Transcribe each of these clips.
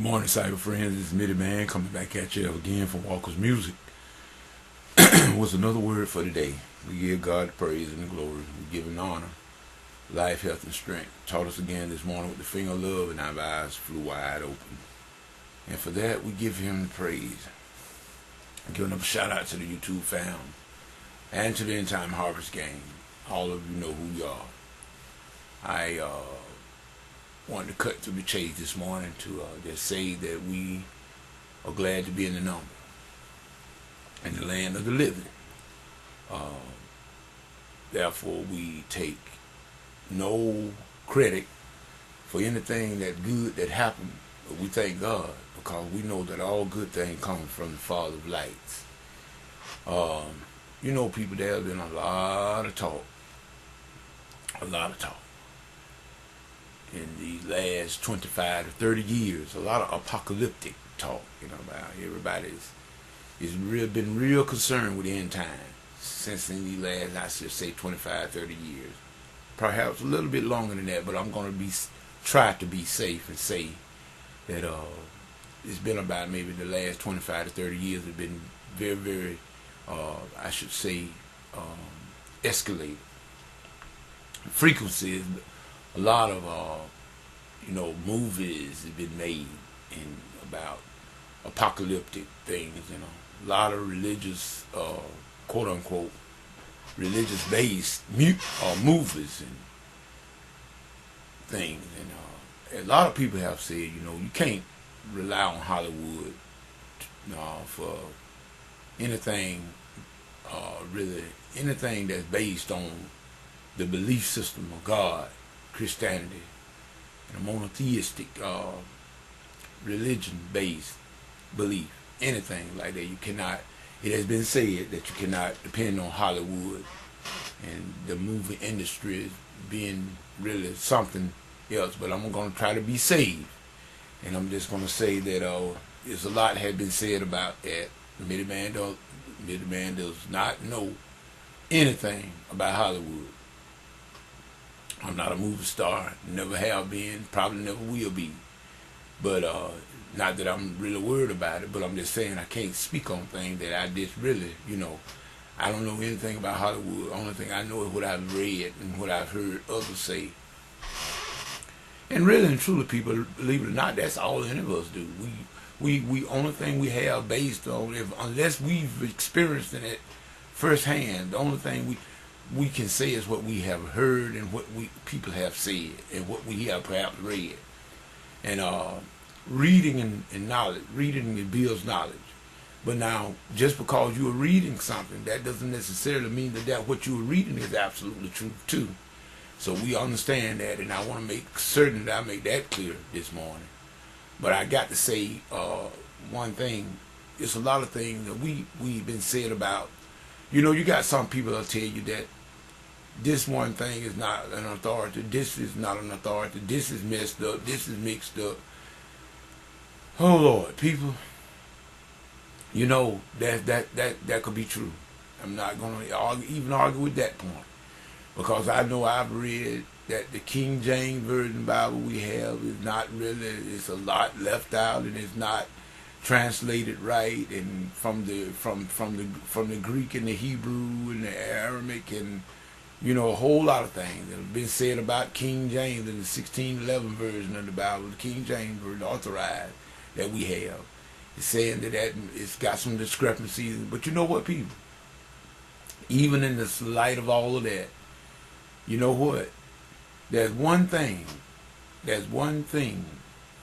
Good morning, cyber friends. This is Mitty Man coming back at you again from Walker's Music. What's another word for today? We give God the praise and the glory. We give Him honor, life, health, and strength. Taught us again this morning with the finger of love, and our eyes flew wide open. And for that, we give Him the praise. I give another shout out to the YouTube fam and to the End Time Harvest Gang. All of you know who you are. I wanted to cut through the chase this morning to just say that we are glad to be in the number in the land of the living. Therefore, we take no credit for anything that good that happened, but we thank God because we know that all good things come from the Father of lights. People, there have been a lot of talk in these last 25 to 30 years, a lot of apocalyptic talk, about everybody's been real concerned with the end time since in these last, I should say, 25, 30 years. Perhaps a little bit longer than that, but I'm going to try to be safe and say that it's been about maybe the last 25 to 30 years have been very, very, I should say, escalated. Frequency is a lot of movies have been made about apocalyptic things, a lot of religious quote unquote religious based movies and things, and a lot of people have said you can't rely on Hollywood for anything really anything that's based on the belief system of God, Christianity, and a monotheistic religion-based belief, anything like that. You cannot. It has been said that you cannot depend on Hollywood and the movie industry as being really something else. But I'm going to try to be safe, and I'm just going to say that there's a lot had been said about that. Mitty Man does not know anything about Hollywood. I'm not a movie star, never have been, probably never will be. But not that I'm really worried about it, but I'm just saying I can't speak on things that I just really, I don't know anything about Hollywood. Only thing I know is what I've read and what I've heard others say. And really and truly, people, believe it or not, that's all any of us do. We only thing we have based on, unless we've experienced it firsthand, the only thing we can say is what we have heard and what people have said and what we have perhaps read. And reading and knowledge, reading builds knowledge. But now, just because you are reading something, that doesn't necessarily mean that what you are reading is absolutely true too. So we understand that, and I want to make certain that I make that clear this morning. But I got to say one thing. It's a lot of things that we've been said about. You got some people that'll tell you that this one thing is not an authority, this is not an authority, this is messed up, this is mixed up. Oh Lord, people, that could be true. I'm not going to even argue with that point, because I know I've read that the King James Version Bible we have is not really, it's a lot left out and it's not translated right, and from the Greek and the Hebrew and the Aramaic and a whole lot of things that have been said about King James in the 1611 version of the Bible, the King James Version authorized that we have. It's saying that it's got some discrepancies. But you know what, people? Even in the light of all of that, you know what? There's one thing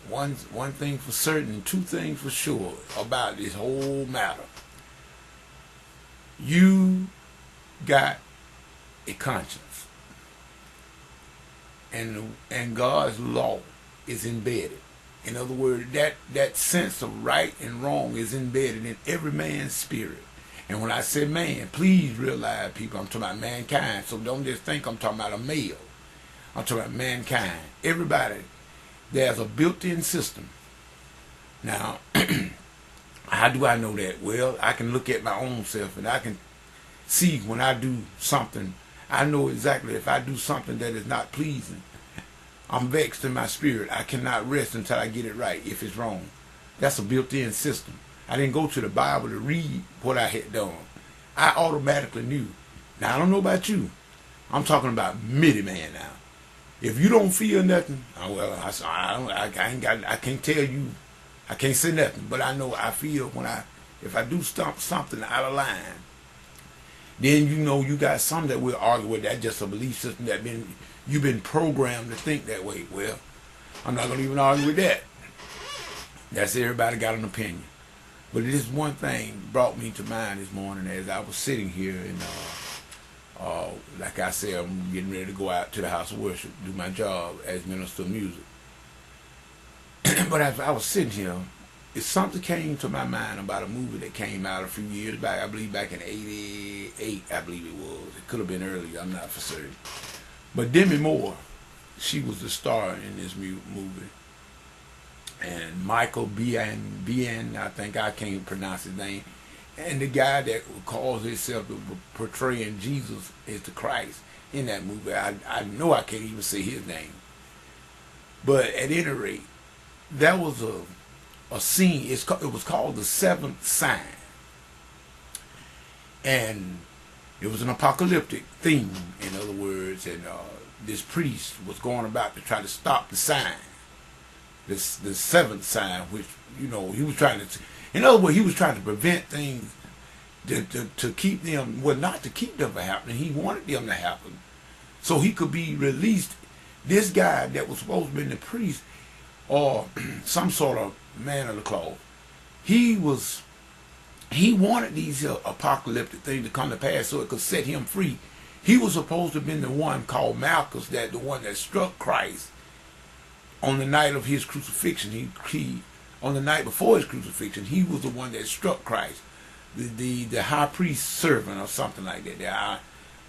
for certain and two things for sure about this whole matter. You got a conscience, and God's law is embedded. In other words, that sense of right and wrong is embedded in every man's spirit. And when I say man, please realize, people, I'm talking about mankind. So don't just think I'm talking about a male. I'm talking about mankind. Everybody, there's a built-in system. Now, how do I know that? Well, I can look at my own self, and I can see when I do something. I know exactly if I do something that is not pleasing I'm vexed in my spirit. I cannot rest until I get it right if it's wrong. That's a built-in system. I didn't go to the Bible to read what I had done. I automatically knew. Now, I don't know about you. I'm talking about Mitty Man now. If you don't feel nothing, well, I can't tell you, I can't say nothing, but I know I feel if I do something out of line, then you know you got some that will argue with that. Just a belief system that you've been programmed to think that way. Well, I'm not going to even argue with that. That's everybody got an opinion. But this one thing brought me to mind this morning as I was sitting here and like I said, I'm getting ready to go out to the house of worship, do my job as minister of music. But as I was sitting here, something came to my mind about a movie that came out a few years back. I believe back in '88, I believe it was. It could have been earlier, I'm not for certain. But Demi Moore, she was the star in this movie. And Michael Biehn, I think I can't pronounce his name, and the guy that calls himself portraying Jesus as the Christ in that movie, I know I can't even say his name. But at any rate, that was a scene. It was called The Seventh Sign, and it was an apocalyptic theme, in other words. And this priest was going about to try to stop the sign. The seventh sign, which, you know, he was trying to, in other words, he was trying to prevent things to keep them, well, not to keep them from happening. He wanted them to happen so he could be released. This guy that was supposed to be the priest or some sort of man of the cloth, he wanted these apocalyptic things to come to pass so it could set him free. He was supposed to have been the one called Malchus, the one that struck Christ on the night of his crucifixion. On the night before his crucifixion, he was the one that struck Christ, the high priest's servant or something like that.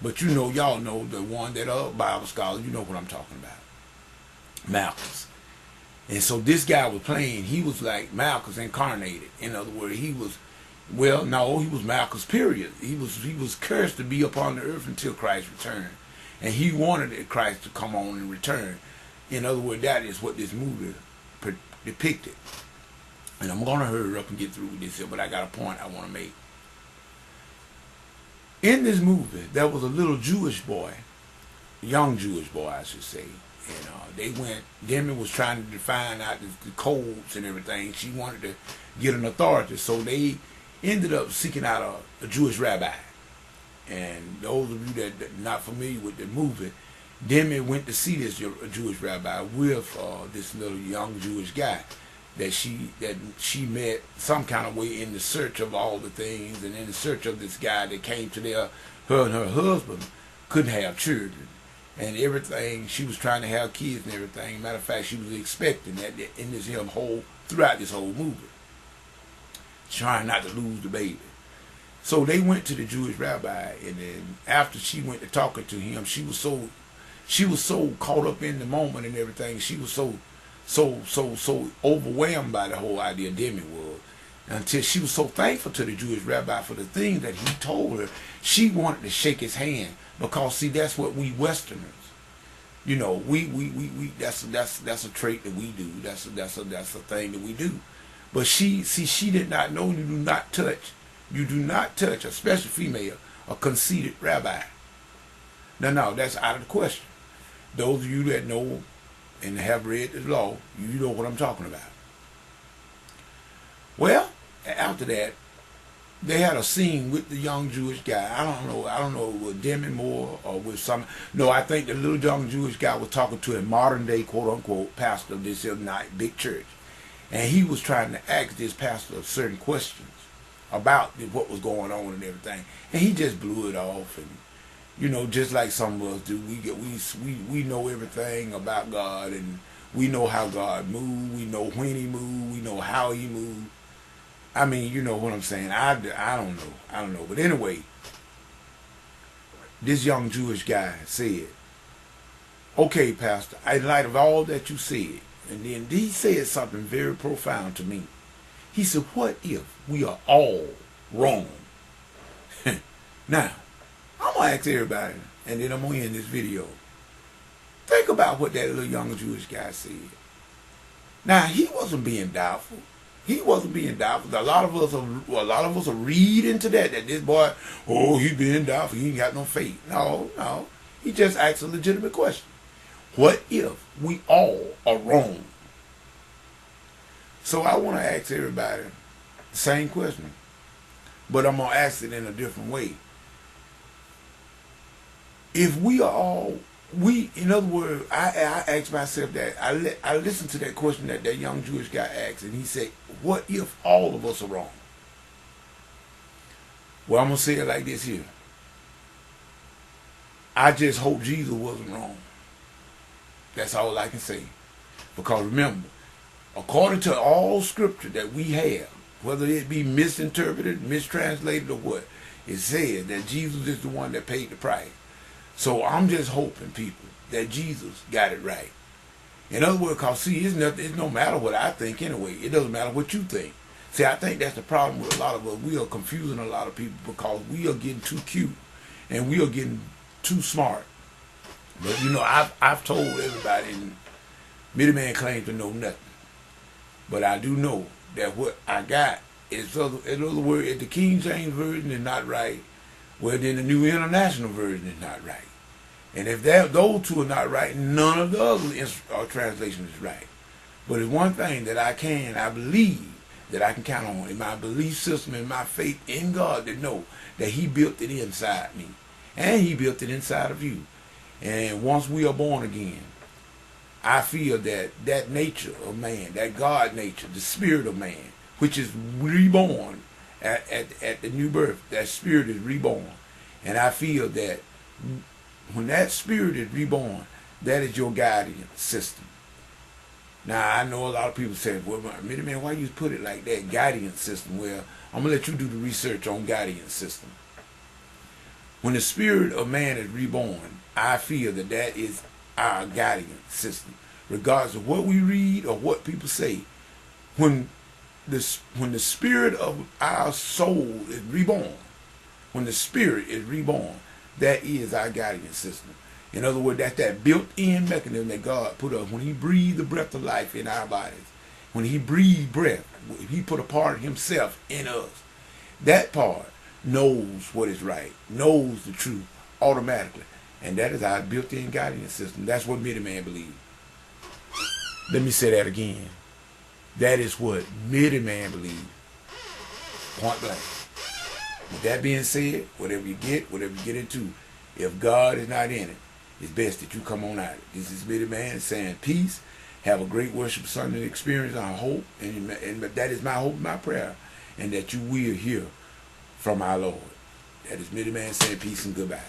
But you know, y'all know the one that Bible scholars, you know what I'm talking about, Malchus. And so this guy was playing. He was like Malchus incarnated. In other words, he was Malchus. Period. He was cursed to be upon the earth until Christ returned, and he wanted Christ to come on and return. In other words, that is what this movie depicted. And I'm going to hurry up and get through with this here, but I got a point I want to make. In this movie, there was a little Jewish boy, young Jewish boy, I should say. And Demi was trying to define out the codes and everything. She wanted to get an authority, so they ended up seeking out a Jewish rabbi. And those of you that are not familiar with the movie, Demi went to see this Jewish rabbi with this little young Jewish guy that she met some kind of way in the search of all the things, and in the search of this guy that came to her and her husband couldn't have children and everything. She was trying to have kids and everything. Matter of fact, she was expecting that in this throughout this whole movie, trying not to lose the baby. So they went to the Jewish rabbi, and then after she went to talking to him, she was so caught up in the moment and everything. She was so overwhelmed by the whole idea, Demi was, until she was so thankful to the Jewish rabbi for the things that he told her. She wanted to shake his hand, because see, that's what we Westerners, you know, we that's a trait that we do. That's a thing that we do. But she did not know you do not touch, especially female, a conceited rabbi. No, that's out of the question. Those of you that know and have read the law, you know what I'm talking about. Well, after that, they had a scene with the young Jewish guy. I don't know with Demi Moore or with some. No, I think the little young Jewish guy was talking to a modern day quote unquote pastor of this big church, and he was trying to ask this pastor certain questions about what was going on and everything, and he just blew it off. And you know, just like some of us do, we know everything about God, and we know how God moved. We know when He moved. We know how He moved. I mean, you know what I'm saying. I don't know. But anyway, this young Jewish guy said, "Okay, Pastor, in light of all that you said," and then he said something very profound to me. He said, "What if we are all wrong?" Now, I'm going to ask everybody, and then I'm going to end this video. Think about what that little young Jewish guy said. Now, he wasn't being doubtful. He wasn't being doubtful. A lot of us are read into that this boy, oh, he being doubtful. He ain't got no faith. No. He just asked a legitimate question. What if we all are wrong? So I want to ask everybody the same question, but I'm going to ask it in a different way. If we are all, in other words, I asked myself that, I listened to that question that young Jewish guy asked, and he said, what if all of us are wrong? Well, I'm going to say it like this here. I just hope Jesus wasn't wrong. That's all I can say. Because remember, according to all scripture that we have, whether it be misinterpreted, mistranslated, or what, it says that Jesus is the one that paid the price. So I'm just hoping, people, that Jesus got it right. In other words, because see, it's no matter what I think anyway. It doesn't matter what you think. See, I think that's the problem with a lot of us. We are confusing a lot of people because we are getting too cute and we are getting too smart. But you know, I've told everybody, and Mideman claims to know nothing. But I do know that what I got is, in other words, if the King James Version is not right, well, then the New International Version is not right. And if those two are not right, none of the other translations is right. But it's one thing that I believe that I can count on in my belief system and my faith in God, to know that He built it inside me. And He built it inside of you. And once we are born again, I feel that nature of man, that God nature, the spirit of man, which is reborn at the new birth, that spirit is reborn. And I feel that when that spirit is reborn, that is your guardian system. Now, I know a lot of people say, well, man, why you put it like that, guardian system? Well, I'm going to let you do the research on guardian system. When the spirit of man is reborn, I feel that is our guardian system. Regardless of what we read or what people say, when the spirit of our soul is reborn, when the spirit is reborn, that is our guardian system. In other words, that's that built-in mechanism that God put up when He breathed the breath of life in our bodies. When He breathed breath, He put a part of Himself in us. That part knows what is right, knows the truth automatically. And that is our built-in guardian system. That's what Mideman believes. Let me say that again. That is what Mideman believes. Point blank. With that being said, whatever you get into, if God is not in it, it's best that you come on out. This is Mideman saying peace. Have a great worship Sunday experience. I hope, and that is my hope and my prayer, and that you will hear from our Lord. That is Mideman saying peace and goodbye.